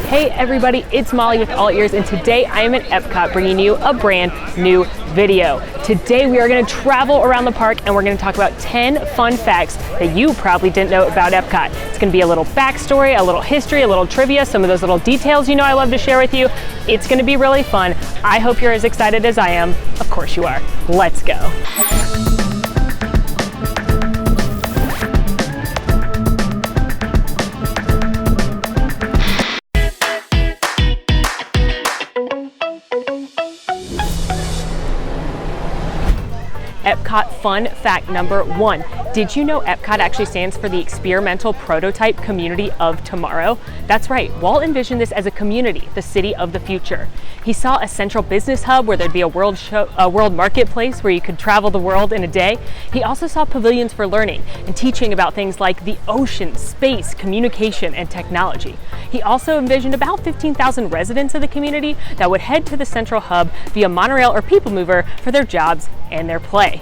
Hey everybody, it's Molly with All Ears, and today I am at Epcot bringing you a brand new video. Today we are going to travel around the park and we're going to talk about 10 fun facts that you probably didn't know about Epcot. It's going to be a little backstory, a little history, a little trivia, some of those little details you know I love to share with you. It's going to be really fun. I hope you're as excited as I am. Of course you are. Let's go. Epcot Fun Fact number 1. Did you know Epcot actually stands for the Experimental Prototype Community of Tomorrow? That's right, Walt envisioned this as a community, the city of the future. He saw a central business hub where there'd be a world marketplace where you could travel the world in a day. He also saw pavilions for learning and teaching about things like the ocean, space, communication, and technology. He also envisioned about 15,000 residents of the community that would head to the central hub via monorail or people mover for their jobs and their play.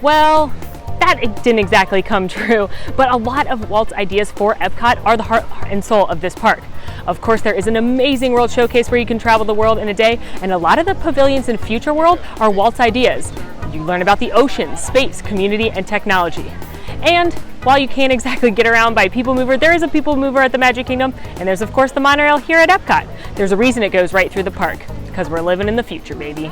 Well, that didn't exactly come true, but a lot of Walt's ideas for Epcot are the heart and soul of this park. Of course, there is an amazing world showcase where you can travel the world in a day, and a lot of the pavilions in Future World are Walt's ideas. You learn about the ocean, space, community, and technology. And while you can't exactly get around by people mover, there is a people mover at the Magic Kingdom, and there's of course the monorail here at Epcot. There's a reason it goes right through the park, because we're living in the future, baby.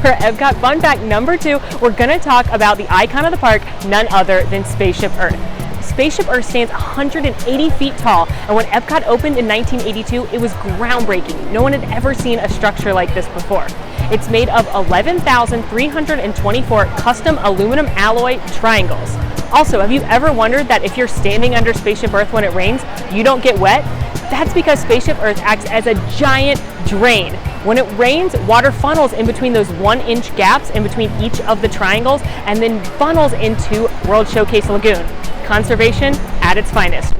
For Epcot Fun Fact number 2, we're going to talk about the icon of the park, none other than Spaceship Earth. Spaceship Earth stands 180 feet tall, and when Epcot opened in 1982, it was groundbreaking. No one had ever seen a structure like this before. It's made of 11,324 custom aluminum alloy triangles. Also, have you ever wondered that if you're standing under Spaceship Earth when it rains, you don't get wet? That's because Spaceship Earth acts as a giant drain. When it rains, water funnels in between those 1-inch gaps in between each of the triangles and then funnels into World Showcase Lagoon. Conservation at its finest.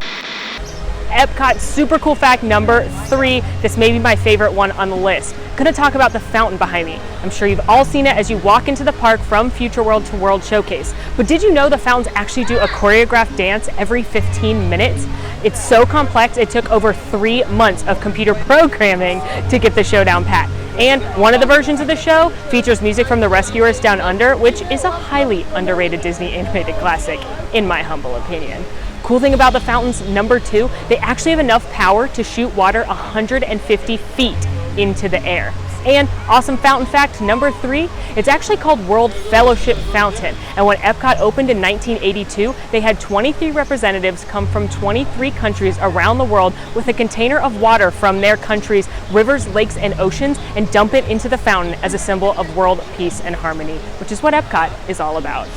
Epcot super cool fact number 3. This may be my favorite one on the list. I'm going to talk about the fountain behind me. I'm sure you've all seen it as you walk into the park from Future World to World Showcase. But did you know the fountains actually do a choreographed dance every 15 minutes? It's so complex, it took over 3 months of computer programming to get the show down pat. And one of the versions of the show features music from The Rescuers Down Under, which is a highly underrated Disney animated classic, in my humble opinion. Cool thing about the fountains, number 2, they actually have enough power to shoot water 150 feet into the air. And awesome fountain fact number 3, it's actually called World Fellowship Fountain. And when Epcot opened in 1982, they had 23 representatives come from 23 countries around the world with a container of water from their country's rivers, lakes, and oceans and dump it into the fountain as a symbol of world peace and harmony, which is what Epcot is all about.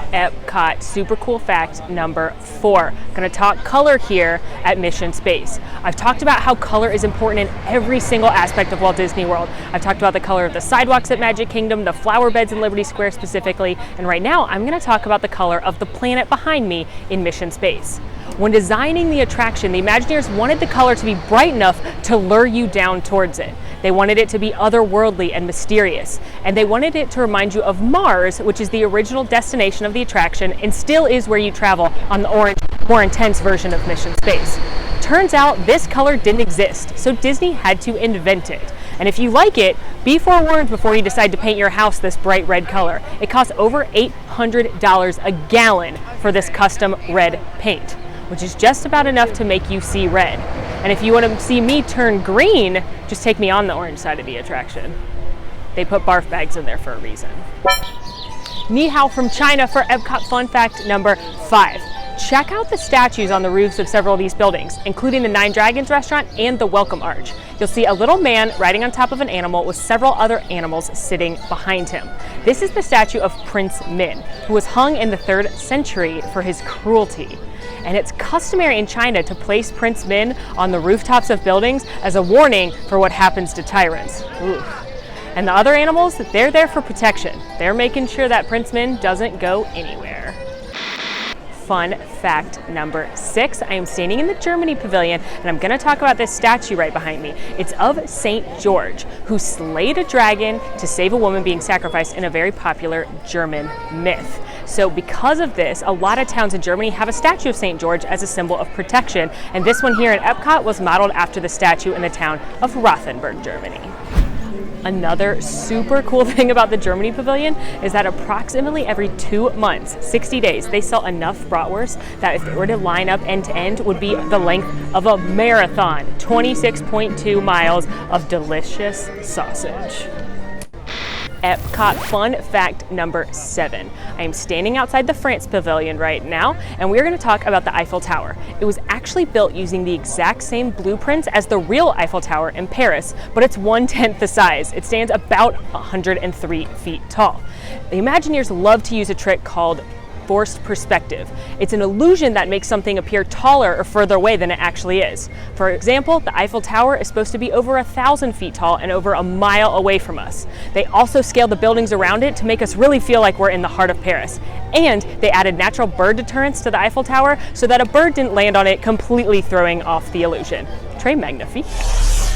Epcot super cool fact number 4. I'm going to talk color here at Mission Space. I've talked about how color is important in every single aspect of Walt Disney World. I've talked about the color of the sidewalks at Magic Kingdom, the flower beds in Liberty Square specifically, and right now I'm going to talk about the color of the planet behind me in Mission Space. When designing the attraction, the Imagineers wanted the color to be bright enough to lure you down towards it. They wanted it to be otherworldly and mysterious, and they wanted it to remind you of Mars, which is the original destination of the attraction and still is where you travel on the orange, more intense version of Mission Space. Turns out this color didn't exist, so Disney had to invent it. And if you like it, be forewarned before you decide to paint your house this bright red color. It costs over $800 a gallon for this custom red paint, which is just about enough to make you see red. And if you want to see me turn green, just take me on the orange side of the attraction. They put barf bags in there for a reason. Ni hao from China for Epcot Fun Fact number 5. Check out the statues on the roofs of several of these buildings, including the Nine Dragons restaurant and the Welcome Arch. You'll see a little man riding on top of an animal with several other animals sitting behind him. This is the statue of Prince Min, who was hung in the 3rd century for his cruelty. And it's customary in China to place Prince Min on the rooftops of buildings as a warning for what happens to tyrants. Ooh. And the other animals, they're there for protection. They're making sure that Prince Min doesn't go anywhere. Fun fact number 6. I am standing in the Germany pavilion and I'm going to talk about this statue right behind me. It's of St. George, who slayed a dragon to save a woman being sacrificed in a very popular German myth. So because of this, a lot of towns in Germany have a statue of St. George as a symbol of protection, and this one here in Epcot was modeled after the statue in the town of Rothenburg, Germany. Another super cool thing about the Germany Pavilion is that approximately every 2 months, 60 days, they sell enough bratwurst that if they were to line up end to end would be the length of a marathon, 26.2 miles of delicious sausage. Epcot Fun Fact number 7. I am standing outside the France Pavilion right now, and we're going to talk about the Eiffel Tower. It was actually built using the exact same blueprints as the real Eiffel Tower in Paris, but it's 1/10 the size. It stands about 103 feet tall. The Imagineers love to use a trick called forced perspective. It's an illusion that makes something appear taller or further away than it actually is. For example, the Eiffel Tower is supposed to be over 1,000 feet tall and over a mile away from us. They also scaled the buildings around it to make us really feel like we're in the heart of Paris. And they added natural bird deterrents to the Eiffel Tower so that a bird didn't land on it, completely throwing off the illusion. Très magnifique.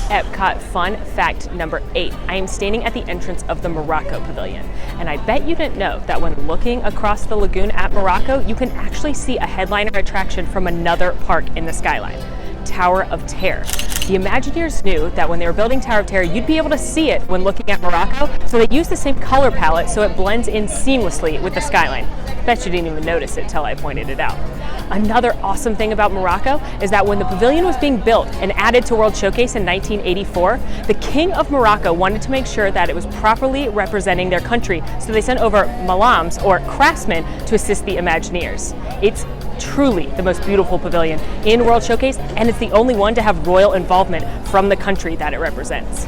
Epcot Fun Fact number 8. I am standing at the entrance of the Morocco Pavilion, and I bet you didn't know that when looking across the lagoon at Morocco, you can actually see a headliner attraction from another park in the skyline, Tower of Terror. The Imagineers knew that when they were building Tower of Terror, you'd be able to see it when looking at Morocco, so they used the same color palette so it blends in seamlessly with the skyline. Bet you didn't even notice it till I pointed it out. Another awesome thing about Morocco is that when the pavilion was being built and added to World Showcase in 1984, the King of Morocco wanted to make sure that it was properly representing their country, so they sent over malams, or craftsmen, to assist the Imagineers. It's truly the most beautiful pavilion in World Showcase, and it's the only one to have royal involvement from the country that it represents.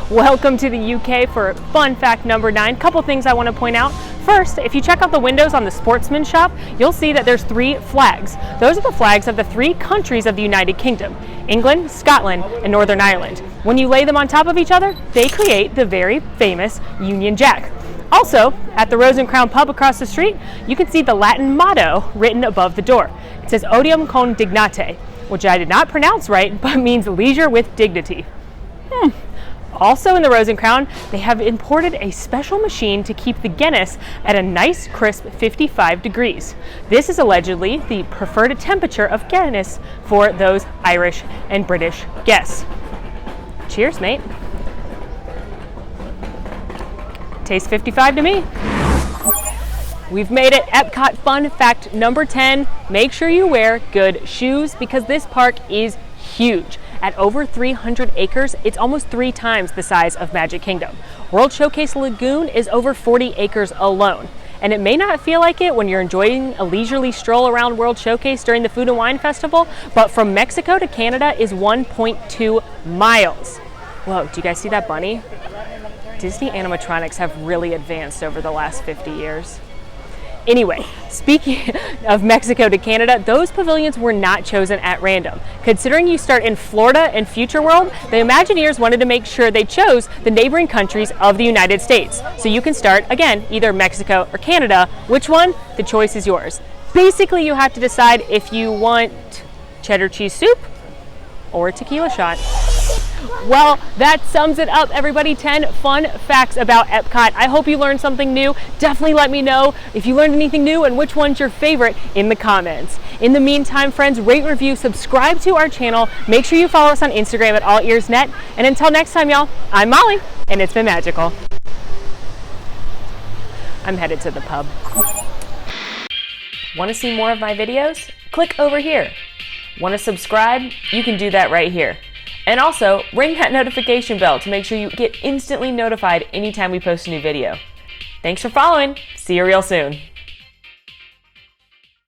Welcome to the UK for Fun Fact number 9. Couple things I want to point out. First, if you check out the windows on the Sportsman shop, you'll see that there's 3 flags. Those are the flags of the 3 countries of the United Kingdom: England, Scotland, and Northern Ireland. When you lay them on top of each other, they create the very famous Union Jack. Also, at the Rose and Crown pub across the street, you can see the Latin motto written above the door. It says "Odium con dignate," which I did not pronounce right, but means leisure with dignity. Also in the Rose and Crown, they have imported a special machine to keep the Guinness at a nice crisp 55 degrees. This is allegedly the preferred temperature of Guinness for those Irish and British guests. Cheers, mate. Tastes 55 to me. We've made it. Epcot Fun Fact number 10. Make sure you wear good shoes because this park is huge. At over 300 acres, it's almost 3 times the size of Magic Kingdom. World Showcase Lagoon is over 40 acres alone. And it may not feel like it when you're enjoying a leisurely stroll around World Showcase during the Food and Wine Festival, but from Mexico to Canada is 1.2 miles. Whoa, do you guys see that bunny? Disney animatronics have really advanced over the last 50 years. Anyway, speaking of Mexico to Canada, those pavilions were not chosen at random. Considering you start in Florida and Future World, the Imagineers wanted to make sure they chose the neighboring countries of the United States. So you can start, again, either Mexico or Canada. Which one? The choice is yours. Basically, you have to decide if you want cheddar cheese soup or a tequila shot. Well, that sums it up, everybody. 10 fun facts about Epcot. I hope you learned something new. Definitely let me know if you learned anything new and which one's your favorite in the comments. In the meantime, friends, rate, review, subscribe to our channel. Make sure you follow us on Instagram at AllEars.net. And until next time, y'all, I'm Molly, and it's been magical. I'm headed to the pub. Want to see more of my videos? Click over here. Want to subscribe? You can do that right here. And also, ring that notification bell to make sure you get instantly notified anytime we post a new video. Thanks for following. See you real soon.